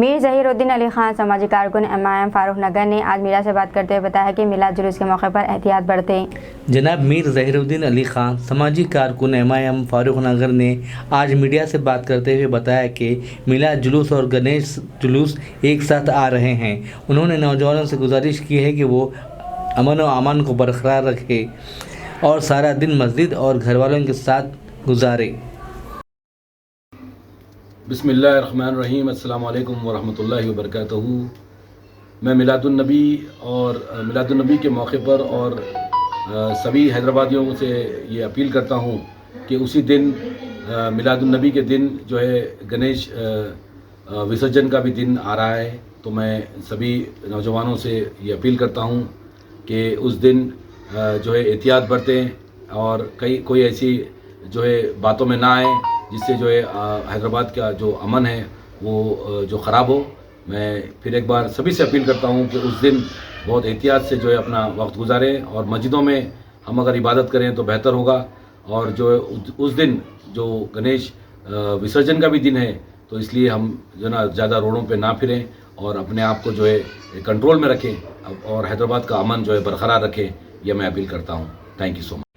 मीर ज़हीरुद्दीन अली खान समाजी कारकुन एमआईएम फारूक नगर ने आज मीडिया से बात करते हुए बताया कि मिलाद जुलूस के मौके पर एहतियात बरतें। जनाब मीर ज़हीरुद्दीन अली खान समाजी कारकुन एमआईएम फारूक नगर ने आज मीडिया से बात करते हुए बताया कि मिलाद जुलूस और गणेश जुलूस एक साथ आ रहे हैं। उन्होंने नौजवानों से गुजारिश की है कि वो अमन व अमान को बरकरार रखे और सारा दिन मस्जिद और घर वालों के साथ गुजारे। बिस्मिल्लाहिर्रहमानिर्रहीम, अस्सलामु अलैकुम वरहमतुल्लाहि वबरकातुहू। मैं मिलादुन्नबी और मिलादुन्नबी के मौके पर और सभी हैदराबादियों से ये अपील करता हूँ कि उसी दिन मिलादुन्नबी के दिन जो है गणेश विसर्जन का भी दिन आ रहा है। तो मैं सभी नौजवानों से ये अपील करता हूँ कि उस दिन जो है एहतियात बरतें और कोई ऐसी जो है बातों में ना आए जिससे जो है हैदराबाद का जो अमन है वो जो ख़राब हो। मैं फिर एक बार सभी से अपील करता हूँ कि उस दिन बहुत एहतियात से जो है अपना वक्त गुजारें और मस्जिदों में हम अगर इबादत करें तो बेहतर होगा। और जो उस दिन जो गणेश विसर्जन का भी दिन है तो इसलिए हम जो ना ज़्यादा रोडों पे ना फिरें और अपने आप को जो है कंट्रोल में रखें और हैदराबाद का अमन जो है बरकरार रखें। यह मैं अपील करता हूँ। Thank you so much.